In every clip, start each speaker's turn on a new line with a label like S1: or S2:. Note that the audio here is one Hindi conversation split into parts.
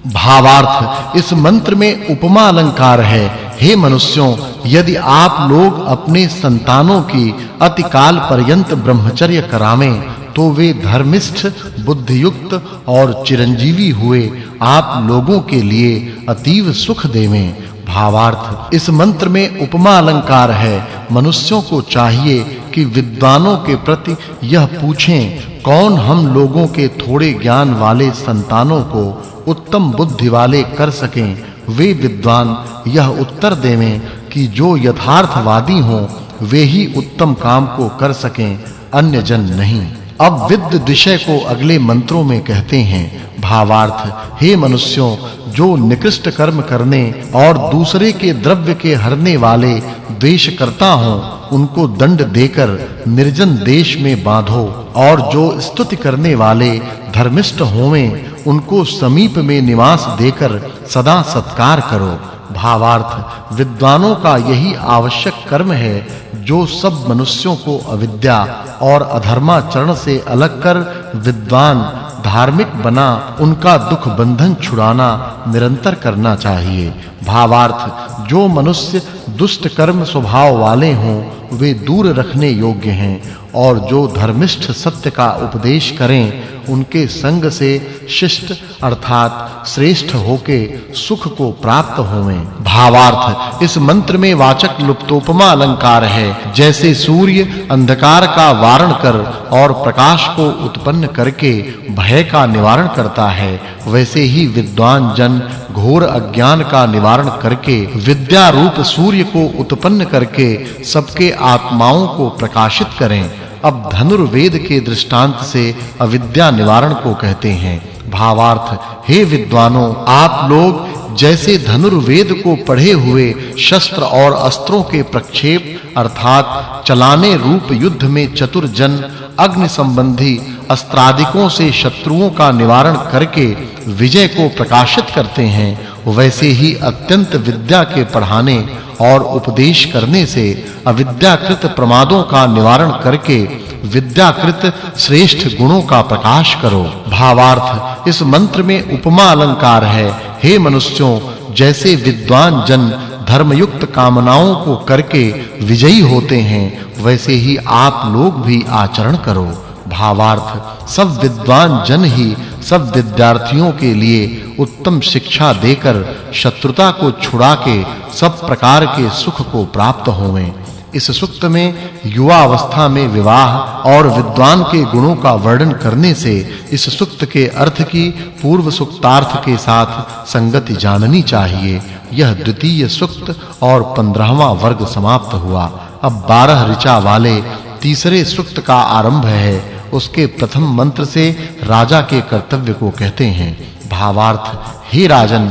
S1: भावार्थ इस मंत्र में उपमा अलंकार है। हे मनुष्यों, यदि आप लोग अपने संतानों की अतिकाल पर्यंत ब्रह्मचर्य करावें तो वे धर्मिष्ठ, बुद्धियुक्त और चिरंजीवी हुए आप लोगों के लिए अतीव सुख देवें। भावार्थ इस मंत्र में उपमा अलंकार है। मनुष्यों को चाहिए कि विद्वानों के प्रति यह पूछें, कौन हम लोगों के थोड़े ज्ञान वाले संतानों को उत्तम बुद्धि वाले कर सकें। वे विद्वान यह उत्तर देवें कि जो यथार्थवादी हों वे ही उत्तम काम को कर सकें, अन्य जन नहीं। अब विद्ध विषय को अगले मंत्रों में कहते हैं। भावार्थ हे मनुष्यों, जो निकृष्ट कर्म करने और दूसरे के द्रव्य के हरने वाले द्वेष करता हों उनको दंड देकर निर्जन देश में बांधो, और जो स्तुति करने वाले धर्मिष्ठ होवें उनको समीप में निवास देकर सदा सत्कार करो। भावार्थ विद्वानों का यही आवश्यक कर्म है जो सब मनुष्यों को अविद्या और अधर्माचरण से अलग कर विद्वान धार्मिक बना उनका दुख बंधन छुड़ाना निरंतर करना चाहिए। भावार्थ जो मनुष्य दुष्ट कर्म स्वभाव वाले हों वे दूर रखने योग्य हैं, और जो धर्मिष्ठ सत्य का उपदेश करें उनके संग से शिष्ट अर्थात श्रेष्ठ होके सुख को प्राप्त होवें। भावार्थ इस मंत्र में वाचक् लुप्तोपमा अलंकार है। जैसे सूर्य अंधकार का वारण कर और प्रकाश को उत्पन्न करके भय का निवारण करता है, वैसे ही विद्वान जन घोर अज्ञान का निवारण करके विद्या रूप सूर्य को उत्पन्न करके सबके आत्माओं को प्रकाशित करें। अब धनुर्वेद के दृष्टांत से अविद्या निवारण को कहते हैं। भावार्थ हे विद्वानों, आप लोग जैसे धनुर्वेद को पढ़े हुए शस्त्र और अस्त्रों के प्रक्षेप अर्थात चलाने रूप युद्ध में चतुर जन अग्नि संबंधी अस्त्रादिकों से शत्रुओं का निवारण करके विजय को प्रकाशित करते हैं, वैसे ही अत्यंत विद्या के पढ़ाने और उपदेश करने से अविद्याकृत प्रमादों का निवारण करके विद्याकृत श्रेष्ठ गुणों का प्रकाश करो। भावार्थ इस मंत्र में उपमा अलंकार है। हे मनुष्यों, जैसे विद्वान जन धर्मयुक्त कामनाओं को करके विजयी होते हैं, वैसे ही आप लोग भी आचरण करो। भावार्थ सब विद्वान जन ही सब विद्यार्थियों के लिए उत्तम शिक्षा देकर शत्रुता को छुड़ा के सब प्रकार के सुख को प्राप्त होवें। इस सूक्त में युवा अवस्था में विवाह और विद्वान के गुणों का वर्णन करने से इस सूक्त के अर्थ की पूर्व सूक्तार्थ के साथ संगति जाननी चाहिए। यह द्वितीय सूक्त और 15वां वर्ग समाप्त हुआ। अब 12 ऋचा वाले तीसरे सूक्त का आरंभ है। उसके प्रथम मंत्र से राजा के कर्तव्य को कहते हैं। भावार्थ हे राजन,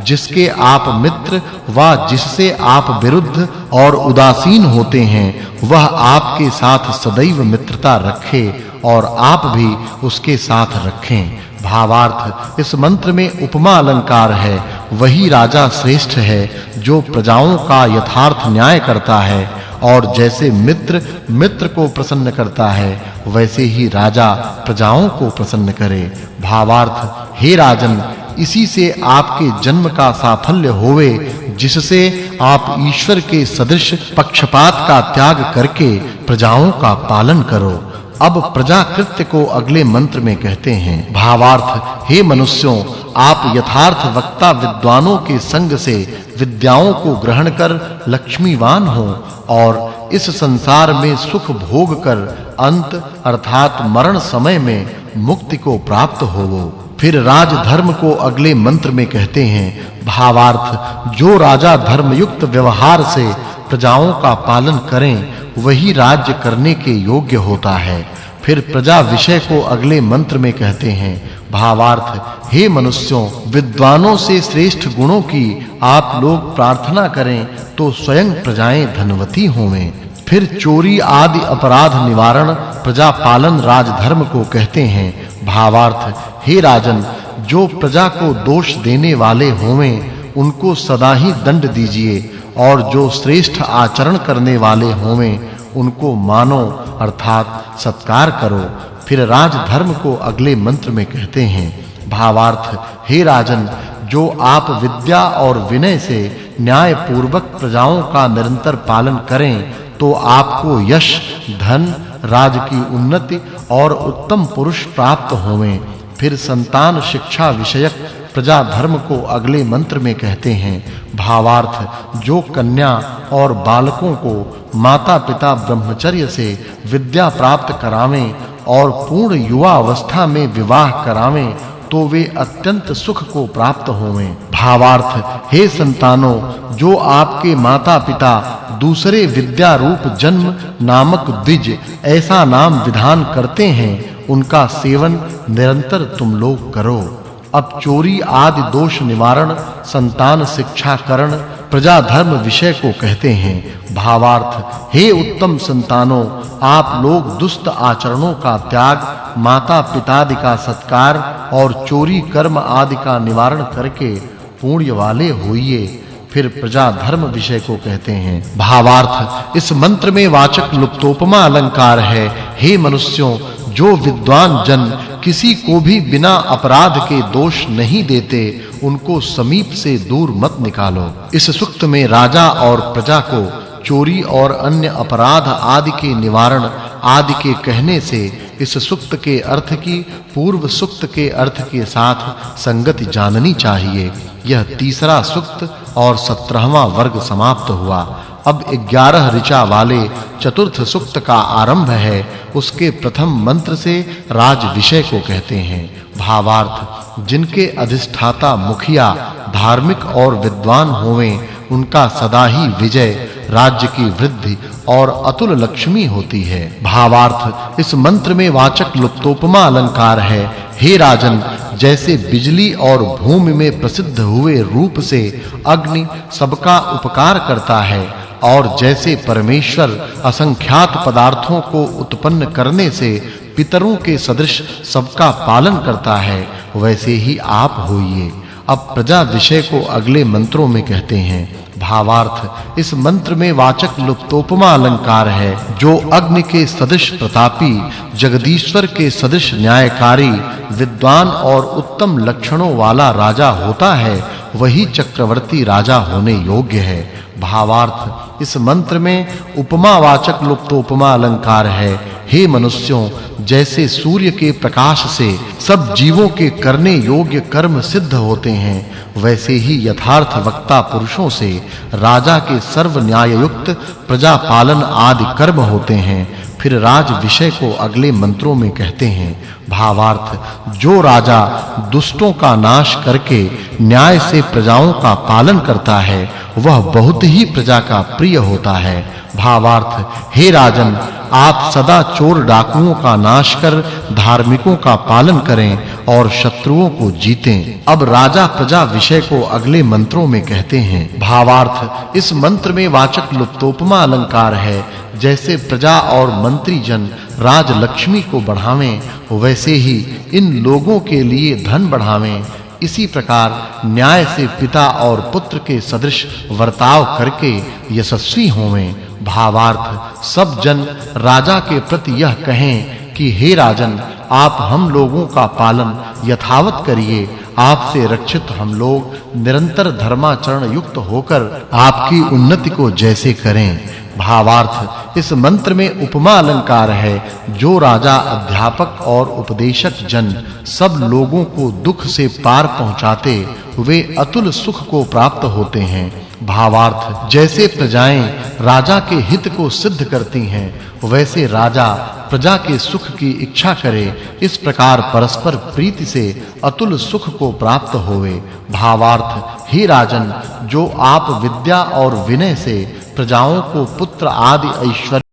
S1: जिसके आप मित्र व जिससे आप विरुद्ध और उदासीन होते हैं वह आपके साथ सदैव मित्रता रखे और आप भी उसके साथ रखें। भावार्थ इस मंत्र में उपमा अलंकार है। वही राजा श्रेष्ठ है जो प्रजाओं का यथार्थ न्याय करता है, और जैसे मित्र मित्र को प्रसन्न करता है वैसे ही राजा प्रजाओं को प्रसन्न करे। भावार्थ हे राजन, इसी से आपके जन्म का साफल्य होवे, जिससे आप ईश्वर के सदृश पक्षपात का त्याग करके प्रजाओं का पालन करो। अब प्रजा कृत्य को अगले मंत्र में कहते हैं। भावार्थ हे मनुष्यों, आप यथार्थ वक्ता विद्वानों के संग से विद्याओं को ग्रहण कर लक्ष्मीवान हो और इस संसार में सुख भोग कर अंत अर्थात मरण समय में मुक्ति को प्राप्त होवो। फिर राज धर्म को अगले मंत्र में कहते हैं। भावार्थ जो राजा धर्मयुक्त व्यवहार से प्रजाओं का पालन करें वही राज्य करने के योग्य होता है। फिर प्रजा विषय को अगले मंत्र में कहते हैं। भावार्थ हे मनुष्यों, विद्वानों से श्रेष्ठ गुणों की आप लोग प्रार्थना करें तो स्वयं प्रजाएं धनवती होवें। फिर चोरी आदि अपराध निवारण प्रजा पालन राजधर्म को कहते हैं। भावार्थ हे राजन, जो प्रजा को दोष देने वाले होवें उनको सदा ही दंड दीजिए, और जो श्रेष्ठ आचरण करने वाले होवें उनको मानो अर्थात सत्कार करो। फिर राजधर्म को अगले मंत्र में कहते हैं। भावार्थ हे राजन, जो आप विद्या और विनय से न्याय पूर्वक प्रजाओं का निरंतर पालन करें तो आपको यश, धन, राज की उन्नति और उत्तम पुरुष प्राप्त होवें। फिर संतान शिक्षा विषयक प्रजा धर्म को अगले मंत्र में कहते हैं। भावार्थ, जो कन्या और बालकों को माता-पिता ब्रह्मचर्य से विद्या प्राप्त करावें और पूर्ण युवा अवस्था में विवाह करावें तो वे अत्यंत सुख को प्राप्त होवें। भावार्थ, हे संतानों, जो आपके माता-पिता दूसरे विद्या रूप जन्म नामक द्विज ऐसा नाम विधान करते हैं, उनका सेवन निरंतर तुम लोग करो। अब चोरी आदि दोष निवारण, संतान शिक्षाकरण, प्रजा धर्म विषय को कहते हैं। भावार्थ, हे उत्तम संतानों, आप लोग दुष्ट आचरणों का त्याग, माता पितादि का सत्कार और चोरी कर्म आदि का निवारण करके पुण्य वाले होइए। फिर प्रजा धर्म विषय को कहते हैं। भावार्थ, इस मंत्र में वाचक् लुप्तोपमा अलंकार है। हे मनुष्यों, जो विद्वान जन किसी को भी बिना अपराध के दोष नहीं देते, उनको समीप से दूर मत निकालो। इस सूक्त में राजा और प्रजा को चोरी और अन्य अपराध आदि के निवारण आदि के कहने से इस सूक्त के अर्थ की पूर्व सूक्त के अर्थ के साथ संगति जाननी चाहिए। यह तीसरा सूक्त और 17वां वर्ग समाप्त हुआ। अब 11 ऋचा वाले चतुर्थ सूक्त का आरंभ है। उसके प्रथम मंत्र से राज विषय को कहते हैं। भावार्थ, जिनके अधिष्ठाता मुखिया धार्मिक और विद्वान होवें, उनका सदा ही विजय, राज्य की वृद्धि और अतुल लक्ष्मी होती है। भावार्थ, इस मंत्र में वाचक् लुप्तोपमा अलंकार है। हे राजन, जैसे बिजली और भूमि में प्रसिद्ध हुए रूप से अग्नि सबका उपकार करता है और जैसे परमेश्वर असंख्यात पदार्थों को उत्पन्न करने से पितरों के सदृश सबका पालन करता है, वैसे ही आप होइए। अब प्रजा विषय को अगले मंत्रों में कहते हैं। भावार्थ, इस मंत्र में वाचक् लुप्तोपमा अलंकार है। जो अग्नि के सदृश प्रतापी, जगदीश्वर के सदृश न्यायकारी, विद्वान और उत्तम लक्षणों वाला राजा होता है, वही चक्रवर्ती राजा होने योग्य है। भावार्थ, इस मंत्र में उपमावाचक लुप्तोपमा अलंकार है। हे मनुष्यों, जैसे सूर्य के प्रकाश से सब जीवों के करने योग्य कर्म सिद्ध होते हैं, वैसे ही यथार्थ वक्ता पुरुषों से राजा के सर्व न्याययुक्त प्रजा पालन आदि कर्म होते हैं। फिर राज विषय को अगले मंत्रों में कहते हैं। भावार्थ, जो राजा दुष्टों का नाश करके न्याय से प्रजाओं का पालन करता है, वह बहुत ही प्रजा का प्रिय होता है। भावार्थ, हे राजन, आप सदा चोर डाकुओं का नाश कर धार्मिकों का पालन करें और शत्रुओं को जीतें। अब राजा प्रजा विषय को अगले मंत्रों में कहते हैं। भावार्थ, इस मंत्र में वाचक् लुप्तोपमा अलंकार है। जैसे प्रजा और मंत्री जन राज लक्ष्मी को बढ़ावें, वैसे ही इन लोगों के लिए धन बढ़ावें। इसी प्रकार न्याय से पिता और पुत्र के सदृश वर्ताव करके यशस्वी होवें। भावार्थ, सब जन राजा के प्रति यह कहें कि हे राजन, आप हम लोगों का पालन यथावत करिए। आपसे रक्षित हम लोग निरंतर धर्माचरण युक्त होकर आपकी उन्नति को जैसे करें। भावार्थ, इस मंत्र में उपमा अलंकार है। जो राजा अध्यापक और उपदेशक जन सब लोगों को दुख से पार पहुंचाते, वे अतुल सुख को प्राप्त होते हैं। भावार्थ, जैसे प्रजाएं राजा के हित को सिद्ध करती हैं, वैसे राजा प्रजा के सुख की इच्छा करे। इस प्रकार परस्पर प्रीति से अतुल सुख को प्राप्त होवे। भावार्थ, हे राजन, जो आप विद्या और विनय से प्रजाओं को पुत्र आदि ऐश्वर्य